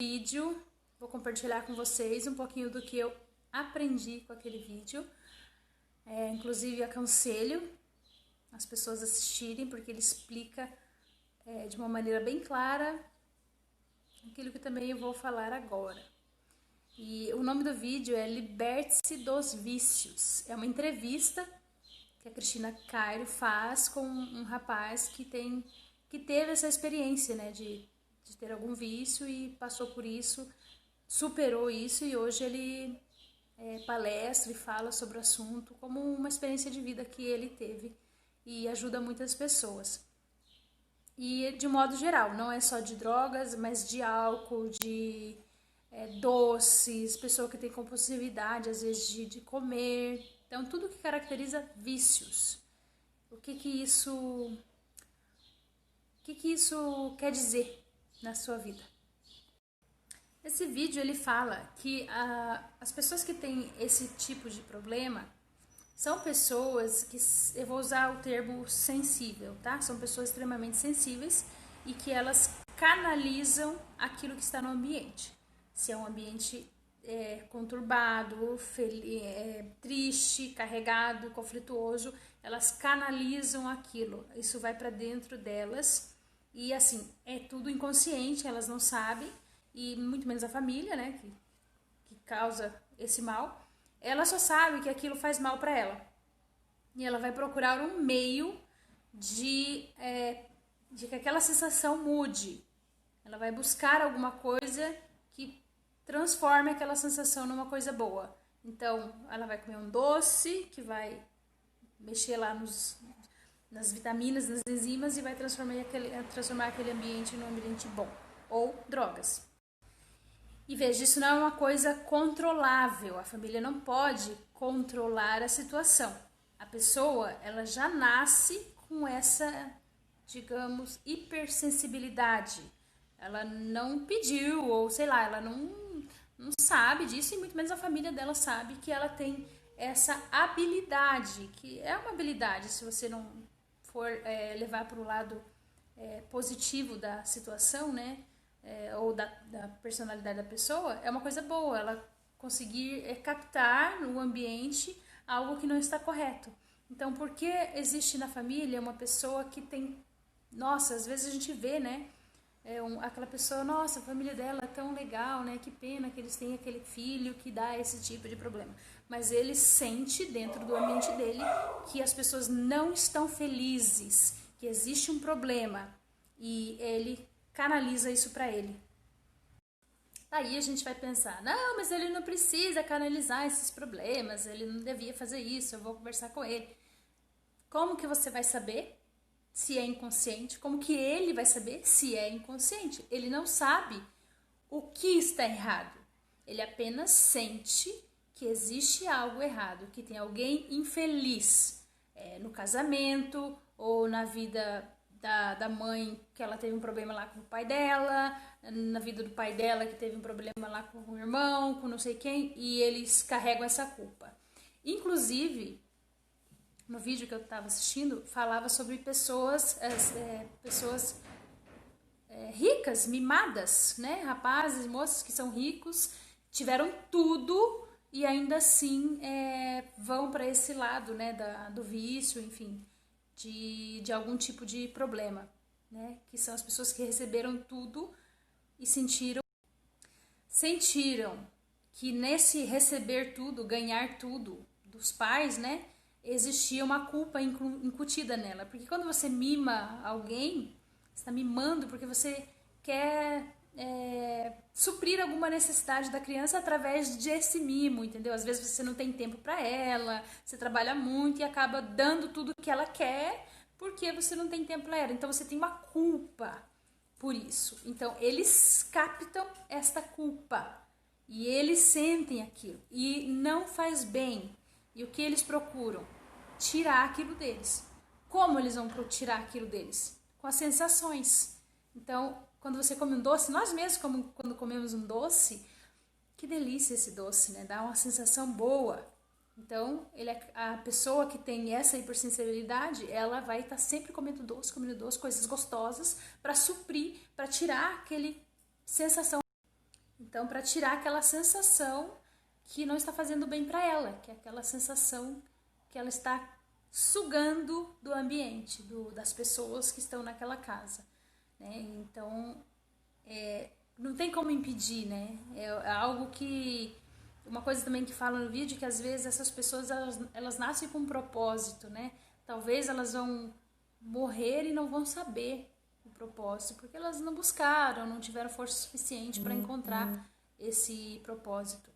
Vídeo, vou compartilhar com vocês um pouquinho do que eu aprendi com aquele vídeo. Inclusive aconselho as pessoas assistirem, porque ele explica de uma maneira bem clara aquilo que também eu vou falar agora. E o nome do vídeo é Liberte-se dos Vícios. É uma entrevista que a Cristina Cairo faz com um rapaz que teve essa experiência, né, de ter algum vício e passou por isso, superou isso e hoje ele palestra e fala sobre o assunto como uma experiência de vida que ele teve e ajuda muitas pessoas. E de modo geral, não é só de drogas, mas de álcool, de doces, pessoa que tem compulsividade às vezes de comer. Então tudo que caracteriza vícios. O que isso quer dizer na sua vida? Esse vídeo ele fala que as pessoas que têm esse tipo de problema são pessoas que, eu vou usar o termo sensível, tá? São pessoas extremamente sensíveis e que elas canalizam aquilo que está no ambiente. Se é um ambiente conturbado, triste, carregado, conflituoso, elas canalizam aquilo. Isso vai para dentro delas e assim, é tudo inconsciente, elas não sabem, e muito menos a família, né, que causa esse mal. Ela só sabe que aquilo faz mal para ela. E ela vai procurar um meio de que aquela sensação mude. Ela vai buscar alguma coisa que transforme aquela sensação numa coisa boa. Então, ela vai comer um doce que vai mexer lá nas vitaminas, nas enzimas e vai transformar aquele ambiente num ambiente bom. Ou drogas. E veja, isso não é uma coisa controlável. A família não pode controlar a situação. A pessoa, ela já nasce com essa, digamos, hipersensibilidade. Ela não pediu, ou sei lá, ela não sabe disso, e muito menos a família dela sabe que ela tem essa habilidade, que é uma habilidade, se você não for levar para o lado positivo da situação, né? Ou da personalidade da pessoa, é uma coisa boa, ela conseguir captar no ambiente algo que não está correto. Então, por que existe na família uma pessoa que tem... Nossa, às vezes a gente vê, né? Aquela pessoa, nossa, a família dela é tão legal, né? Que pena que eles têm aquele filho que dá esse tipo de problema. Mas ele sente dentro do ambiente dele que as pessoas não estão felizes, que existe um problema, e ele canaliza isso para ele. Daí a gente vai pensar, não, mas ele não precisa canalizar esses problemas, ele não devia fazer isso, eu vou conversar com ele. Como que você vai saber se é inconsciente? Como que ele vai saber se é inconsciente? Ele não sabe o que está errado. Ele apenas sente que existe algo errado, que tem alguém infeliz no casamento ou na vida da mãe, que ela teve um problema lá com o pai dela, na vida do pai dela, que teve um problema lá com o irmão, com não sei quem, e eles carregam essa culpa. Inclusive, no vídeo que eu estava assistindo, falava sobre pessoas ricas, mimadas, né? Rapazes e moças que são ricos, tiveram tudo e ainda assim vão para esse lado, né? Do vício, enfim, de algum tipo de problema, né? Que são as pessoas que receberam tudo e sentiram que nesse receber tudo, ganhar tudo dos pais, né? Existia uma culpa incutida nela. Porque quando você mima alguém, você está mimando porque você quer suprir alguma necessidade da criança através desse mimo, entendeu? Às vezes você não tem tempo para ela, você trabalha muito e acaba dando tudo que ela quer porque você não tem tempo para ela. Então você tem uma culpa por isso. Então eles captam esta culpa e eles sentem aquilo e não faz bem. E o que eles procuram? Tirar aquilo deles. Como eles vão tirar aquilo deles? Com as sensações. Então, quando você come um doce, nós mesmos quando comemos um doce, que delícia esse doce, né? Dá uma sensação boa. Então, a pessoa que tem essa hipersensibilidade, ela vai estar sempre comendo doce, coisas gostosas, para suprir, para tirar aquele sensação. Então, para tirar aquela sensação que não está fazendo bem para ela, que é aquela sensação que ela está sugando do ambiente, das pessoas que estão naquela casa, né? Então, não tem como impedir, né? É algo que... Uma coisa também que fala no vídeo, que às vezes essas pessoas, elas nascem com um propósito, né? Talvez elas vão morrer e não vão saber o propósito, porque elas não buscaram, não tiveram força suficiente para encontrar esse propósito.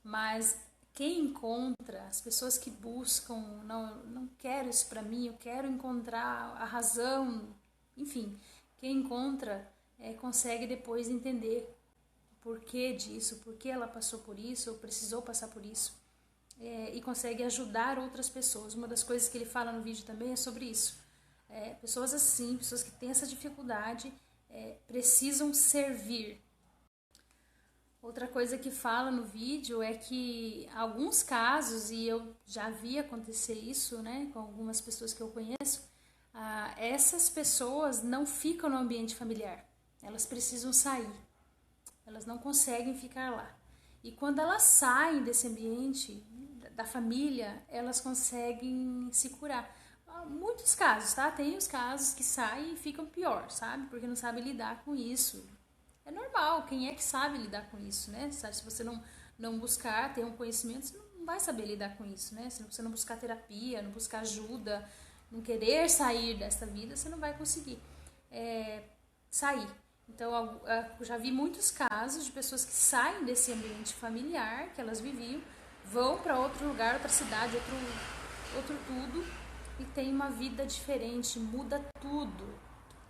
Mas quem encontra, as pessoas que buscam, não quero isso para mim, eu quero encontrar a razão, enfim, quem encontra consegue depois entender o porquê disso, por que ela passou por isso, ou precisou passar por isso, e consegue ajudar outras pessoas. Uma das coisas que ele fala no vídeo também é sobre isso. Pessoas assim, pessoas que têm essa dificuldade, precisam servir. Outra coisa que fala no vídeo é que alguns casos, e eu já vi acontecer isso, né, com algumas pessoas que eu conheço, essas pessoas não ficam no ambiente familiar, elas precisam sair, elas não conseguem ficar lá. E quando elas saem desse ambiente da família, elas conseguem se curar. Muitos casos, tá? Tem os casos que saem e ficam pior, sabe? Porque não sabem lidar com isso. É normal, quem é que sabe lidar com isso, né? Se você não buscar, ter um conhecimento, você não vai saber lidar com isso, né? Se você não buscar terapia, não buscar ajuda, não querer sair dessa vida, você não vai conseguir sair. Então, eu já vi muitos casos de pessoas que saem desse ambiente familiar que elas viviam, vão para outro lugar, outra cidade, outro tudo, e tem uma vida diferente, muda tudo,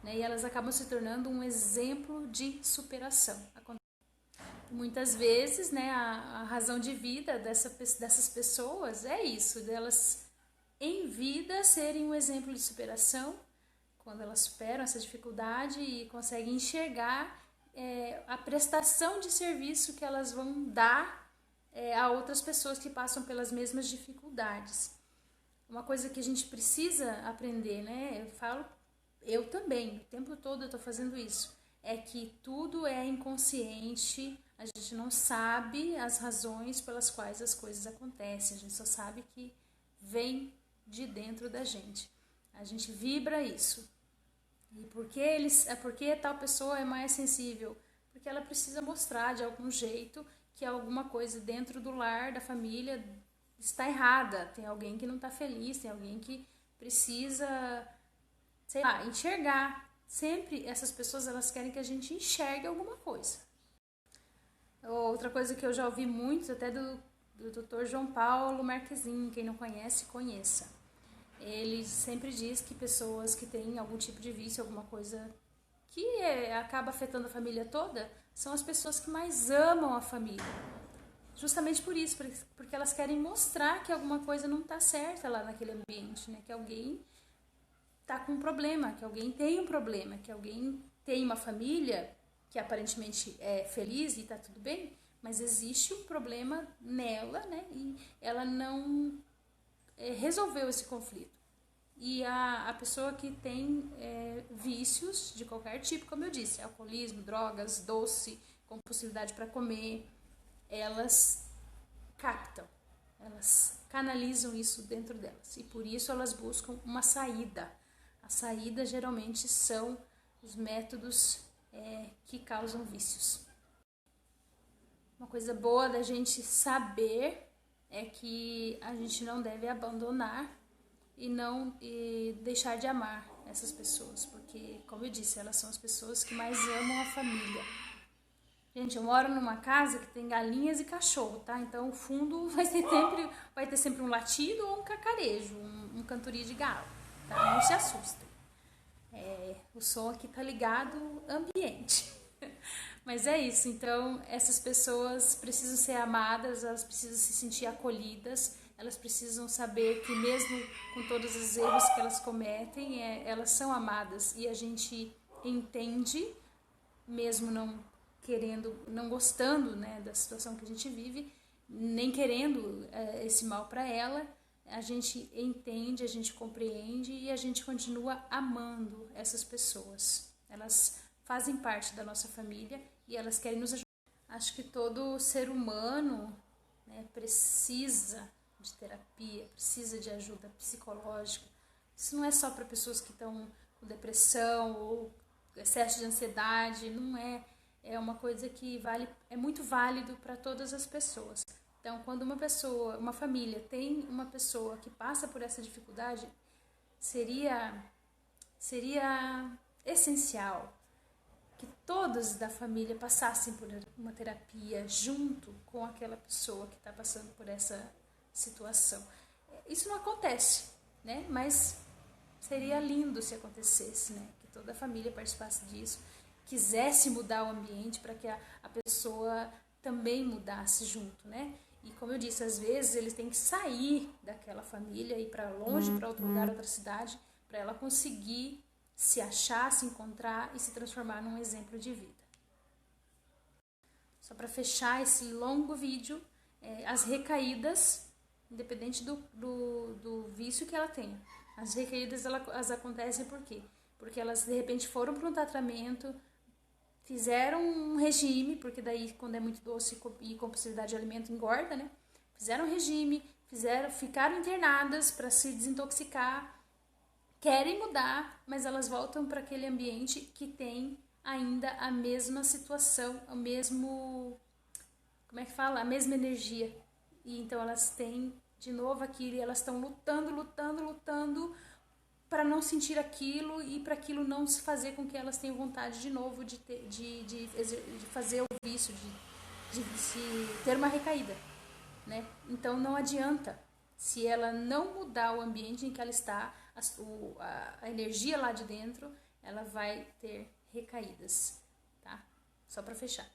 né? E elas acabam se tornando um exemplo de superação. Muitas vezes, né, a razão de vida dessas pessoas é isso, delas em vida serem um exemplo de superação, quando elas superam essa dificuldade e conseguem enxergar a prestação de serviço que elas vão dar a outras pessoas que passam pelas mesmas dificuldades. Uma coisa que a gente precisa aprender, né? Eu também, o tempo todo eu estou fazendo isso, é que tudo é inconsciente, a gente não sabe as razões pelas quais as coisas acontecem, a gente só sabe que vem de dentro da gente. A gente vibra isso. E porque tal pessoa é mais sensível? Porque ela precisa mostrar de algum jeito que alguma coisa dentro do lar, da família, está errada. Tem alguém que não está feliz, tem alguém que precisa, sei lá, enxergar. Sempre essas pessoas, elas querem que a gente enxergue alguma coisa. Outra coisa que eu já ouvi muito, até do Dr. João Paulo Marquezin, quem não conhece, conheça. Ele sempre diz que pessoas que têm algum tipo de vício, alguma coisa que acaba afetando a família toda, são as pessoas que mais amam a família. Justamente por isso, porque elas querem mostrar que alguma coisa não está certa lá naquele ambiente, né? Que alguém está com um problema, que alguém tem um problema, que alguém tem uma família que aparentemente é feliz e está tudo bem, mas existe um problema nela, né? E ela não resolveu esse conflito. E a pessoa que tem vícios de qualquer tipo, como eu disse, alcoolismo, drogas, doce, compulsividade para comer, elas captam, elas canalizam isso dentro delas. E por isso elas buscam uma saída. A saída geralmente são os métodos que causam vícios. Uma coisa boa da gente saber é que a gente não deve abandonar e deixar de amar essas pessoas, porque, como eu disse, elas são as pessoas que mais amam a família. Gente, eu moro numa casa que tem galinhas e cachorro, tá? Então o fundo vai ter sempre um latido ou um cacarejo, um cantoria de galo, tá? Não se assustem. O som aqui tá ligado ambiente. Mas é isso, então essas pessoas precisam ser amadas, elas precisam se sentir acolhidas, elas precisam saber que mesmo com todos os erros que elas cometem, elas são amadas e a gente entende, mesmo não querendo, não gostando, né, da situação que a gente vive, nem querendo esse mal para ela, a gente entende, a gente compreende e a gente continua amando essas pessoas. Elas fazem parte da nossa família e elas querem nos ajudar. Acho que todo ser humano, né, precisa de terapia, precisa de ajuda psicológica. Isso não é só para pessoas que estão com depressão ou excesso de ansiedade, não é. É uma coisa que é muito válido para todas as pessoas. Então, quando uma família tem uma pessoa que passa por essa dificuldade, seria essencial que todos da família passassem por uma terapia junto com aquela pessoa que está passando por essa situação. Isso não acontece, né? Mas seria lindo se acontecesse, né? Que toda a família participasse disso, quisesse mudar o ambiente para que a pessoa também mudasse junto, né? E como eu disse, às vezes eles têm que sair daquela família, ir para longe, para outro lugar, outra cidade, para ela conseguir se achar, se encontrar e se transformar num exemplo de vida. Só para fechar esse longo vídeo, as recaídas, independente do vício que ela tenha, as recaídas elas acontecem por quê? Porque elas de repente foram para um tratamento, fizeram um regime, porque daí quando é muito doce e com possibilidade de alimento engorda, né? Fizeram um regime, ficaram internadas para se desintoxicar, querem mudar, mas elas voltam para aquele ambiente que tem ainda a mesma situação, o mesmo, como é que fala? A mesma energia. E então elas têm de novo aquilo e elas estão lutando para não sentir aquilo e para aquilo não se fazer com que elas tenham vontade de novo de fazer o vício, de ter uma recaída, né? Então não adianta, se ela não mudar o ambiente em que ela está, a energia lá de dentro, ela vai ter recaídas, tá? Só para fechar.